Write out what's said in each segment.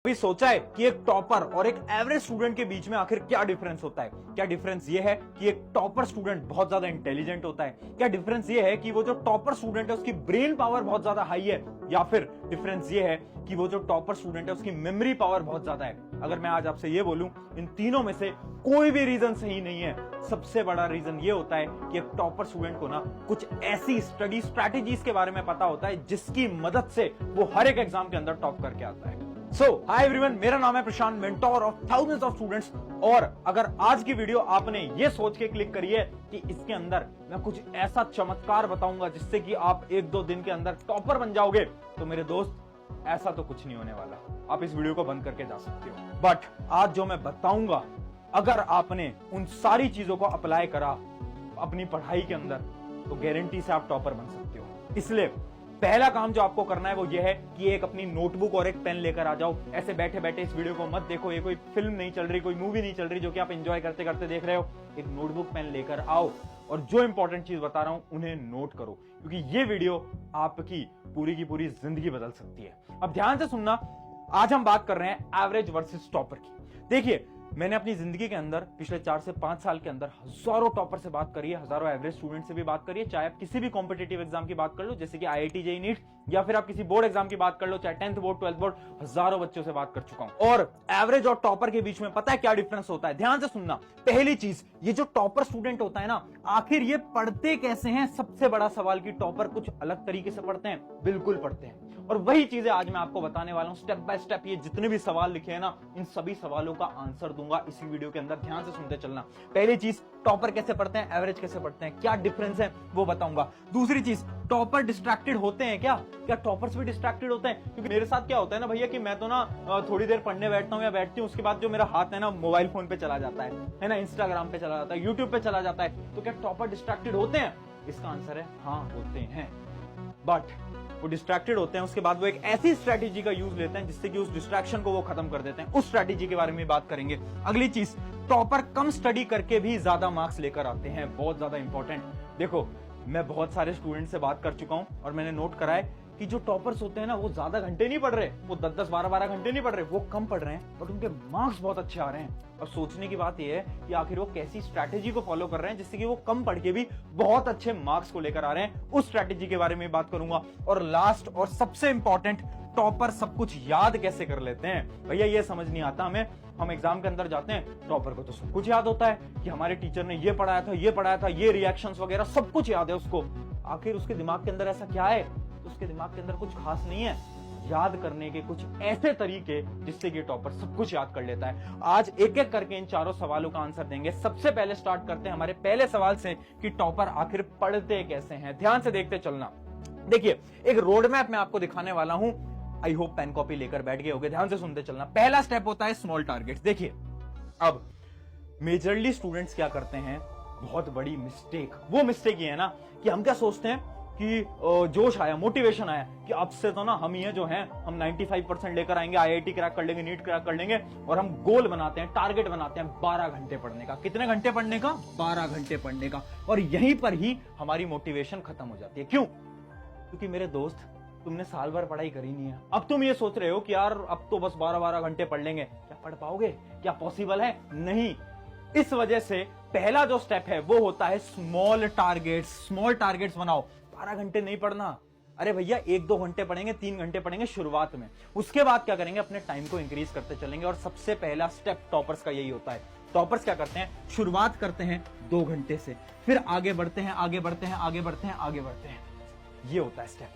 कभी सोचा है कि एक टॉपर और एक एवरेज स्टूडेंट के बीच में आखिर क्या डिफरेंस होता है? क्या डिफरेंस ये है कि एक टॉपर स्टूडेंट बहुत ज्यादा इंटेलिजेंट होता है? क्या डिफरेंस ये है कि वो जो टॉपर स्टूडेंट है उसकी ब्रेन पावर बहुत ज्यादा हाई है? या फिर डिफरेंस ये है कि वो जो टॉपर स्टूडेंट है उसकी मेमोरी पावर बहुत ज्यादा है? अगर मैं आज आपसे ये बोलूं इन तीनों में से कोई भी रीजन सही नहीं है। सबसे बड़ा रीजन ये होता है कि एक टॉपर स्टूडेंट को ना कुछ ऐसी स्टडी स्ट्रैटेजीज के बारे में पता होता है जिसकी मदद से वो हर एक एग्जाम के अंदर टॉप करके आता है। हाय एवरीवन, मेरा नाम है Prashant, mentor of thousands of students. और अगर आज की वीडियो आपने ये सोच के क्लिक करी है कि इसके अंदर मैं कुछ ऐसा चमत्कार बताऊंगा जिससे कि आप एक दो दिन के अंदर टॉपर बन जाओगे, तो मेरे दोस्त ऐसा तो कुछ नहीं होने वाला। आप इस वीडियो को बंद करके जा सकते हो। बट आज जो मैं बताऊंगा, अगर आपने उन सारी चीजों को अप्लाई करा अपनी पढ़ाई के अंदर, तो गारंटी से आप टॉपर बन सकते हो। इसलिए पहला काम जो आपको करना है वो ये है कि एक अपनी नोटबुक और एक पेन लेकर आ जाओ। ऐसे बैठे बैठे इस वीडियो को मत देखो, ये कोई फिल्म नहीं चल रही, कोई मूवी नहीं चल रही जो कि आप एंजॉय करते करते देख रहे हो। एक नोटबुक पेन लेकर आओ और जो इंपॉर्टेंट चीज बता रहा हूं उन्हें नोट करो, क्योंकि ये वीडियो आपकी पूरी की पूरी जिंदगी बदल सकती है। अब ध्यान से सुनना, आज हम बात कर रहे हैं एवरेज वर्सेस टॉपर की। देखिए, मैंने अपनी जिंदगी के अंदर पिछले 4 से 5 साल के अंदर हजारों टॉपर से बात करी है, हजारों एवरेज स्टूडेंट से भी बात करी है। चाहे आप किसी भी कॉम्पिटिटिव एग्जाम की बात कर लो, जैसे कि आईआईटी जेईई नीट, या फिर आप किसी बोर्ड एग्जाम की बात कर लो, चाहे 10th बोर्ड 12th बोर्ड, हजारों बच्चों से बात कर चुका हूं। और एवरेज और टॉपर के बीच में पता है क्या डिफरेंस होता है? ध्यान से सुनना। पहली चीज, ये जो टॉपर स्टूडेंट होता है ना, आखिर ये पढ़ते कैसे हैं? सबसे बड़ा सवाल कि टॉपर कुछ अलग तरीके से पढ़ते हैं? बिल्कुल पढ़ते हैं। और वही चीजें आज मैं आपको बताने वाला हूं स्टेप बाय स्टेप। ये जितने भी सवाल लिखे हैं ना, इन सभी सवालों का आंसर दूंगा इसी वीडियो के अंदर। ध्यान से सुनते चलना। पहली चीज, टॉपर कैसे पढ़ते हैं, एवरेज कैसे पढ़ते हैं, क्या डिफरेंस है वो बताऊंगा। दूसरी चीज, टॉपर डिस्ट्रैक्टेड होते हैं क्या? क्या टॉपर्स भी डिस्ट्रैक्टेड होते हैं? क्योंकि मेरे साथ क्या होता है ना भैया, कि मैं तो ना थोड़ी देर पढ़ने बैठता हूँ या बैठती हूँ, उसके बाद जो मेरा हाथ है ना मोबाइल फोन पे चला जाता है ना, इंस्टाग्राम पे चला जाता है, यूट्यूब पे चला जाता है। तो क्या टॉपर डिस्ट्रैक्टेड होते हैं? इसका आंसर है हाँ, होते हैं। बट वो डिस्ट्रैक्टेड होते हैं, उसके बाद वो एक ऐसी स्ट्रैटेजी का यूज लेते हैं जिससे कि उस डिस्ट्रैक्शन को वो खत्म कर देते हैं। उस स्ट्रैटेजी के बारे में बात करेंगे। अगली चीज, टॉपर कम स्टडी करके भी ज्यादा मार्क्स लेकर आते हैं। बहुत ज्यादा इंपॉर्टेंट। देखो, मैं बहुत सारे स्टूडेंट से बात कर चुका हूं और मैंने नोट करा है कि जो टॉपर्स होते हैं ना, वो ज्यादा घंटे नहीं पढ़ रहे, वो 10-10 12-12 घंटे नहीं पढ़ रहे, वो कम पढ़ रहे हैं, बट उनके मार्क्स बहुत अच्छे आ रहे हैं। और सोचने की बात यह है कि आखिर वो कैसी स्ट्रैटेजी को फॉलो कर रहे हैं जिससे कि वो कम पढ़ के भी बहुत अच्छे मार्क्स को लेकर आ रहे हैं। उस स्ट्रैटेजी के बारे में बात करूंगा। और लास्ट और सबसे इंपॉर्टेंट, टॉपर सब कुछ याद कैसे कर लेते हैं? भैया ये समझ नहीं आता हमें। हम एग्जाम के अंदर जाते हैं, टॉपर को तो सब कुछ याद होता है कि हमारे टीचर ने ये पढ़ाया था, ये पढ़ाया था, ये रिएक्शंस वगैरह सब कुछ याद है उसको। आखिर उसके दिमाग के अंदर ऐसा क्या है? तो उसके दिमाग के अंदर कुछ खास नहीं है। याद करने के कुछ ऐसे तरीके जिससे कि टॉपर सब कुछ याद कर लेता है। आज एक एक करके इन चारों सवालों का आंसर देंगे। सबसे पहले स्टार्ट करते हैं हमारे पहले सवाल से कि टॉपर आखिर पढ़ते कैसे हैं। ध्यान से देखते चलना। देखिए, एक रोड मैप मैं आपको दिखाने वाला हूं। आई होप पेन कॉपी लेकर बैठ गए होंगे। ध्यान से सुनते चलना। पहला स्टेप होता है स्मॉल टारगेट्स। देखिए, अब मेजरली स्टूडेंट्स क्या करते हैं, बहुत बड़ी मिस्टेक। वो मिस्टेक ये है ना कि हम क्या सोचते हैं कि जोश आया, मोटिवेशन आया कि अब से तो ना हम ही जो हैं, हम 95% लेकर आएंगे, आईआईटी क्रैक कर लेंगे, नीट क्रैक कर लेंगे। और हम गोल बनाते हैं, टारगेट बनाते हैं 12 घंटे पढ़ने का। कितने घंटे पढ़ने का? 12 घंटे पढ़ने का। और यहीं पर ही हमारी मोटिवेशन खत्म हो जाती है। क्यों? क्योंकि मेरे दोस्त, तुमने साल भर पढ़ाई करी नहीं है। अब तुम ये सोच रहे हो कि यार अब तो बस 12-12 घंटे पढ़ लेंगे। क्या पढ़ पाओगे? क्या पॉसिबल है? नहीं। इस वजह से पहला जो स्टेप है वो होता है स्मॉल टारगेट्स। स्मॉल टारगेट्स बनाओ। 12 घंटे नहीं पढ़ना। अरे भैया, 1-2 घंटे पढ़ेंगे, 3 घंटे पढ़ेंगे शुरुआत में। उसके बाद क्या करेंगे? अपने टाइम को इंक्रीज करते चलेंगे। और सबसे पहला स्टेप टॉपर्स का यही होता है। टॉपर्स क्या करते हैं? शुरुआत करते हैं 2 घंटे से, फिर आगे बढ़ते हैं, आगे बढ़ते हैं, आगे बढ़ते हैं, आगे बढ़ते हैं। ये होता है step,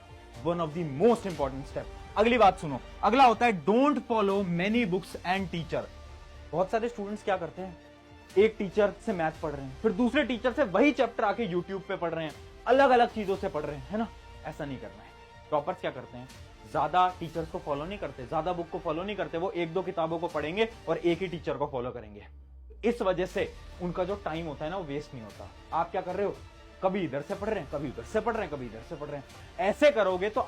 one of the most important step. अगली बात सुनो। अगला होता है don't follow many books and teacher. बहुत सारे स्टूडेंट्स क्या करते हैं, एक टीचर से मैथ पढ़ रहे हैं, फिर दूसरे टीचर से वही चैप्टर आके यूट्यूब पे पढ़ रहे हैं, अलग अलग चीजों से पढ़ रहे हैं, है ना? ऐसा नहीं करना है। टॉपर्स क्या करते हैं? ज्यादा टीचर्स को फॉलो नहीं करते, ज्यादा बुक को फॉलो नहीं करते। वो 1-2 किताबों को पढ़ेंगे और एक ही टीचर को फॉलो करेंगे। इस वजह से उनका जो टाइम होता है ना, वो वेस्ट नहीं होता। आप क्या कर रहे हो? कभी इधर से पढ़ रहे हैं, कभी उधर से पढ़ रहे हैं, कभी इधर से पढ़ रहे हैं। ऐसे करोगे तो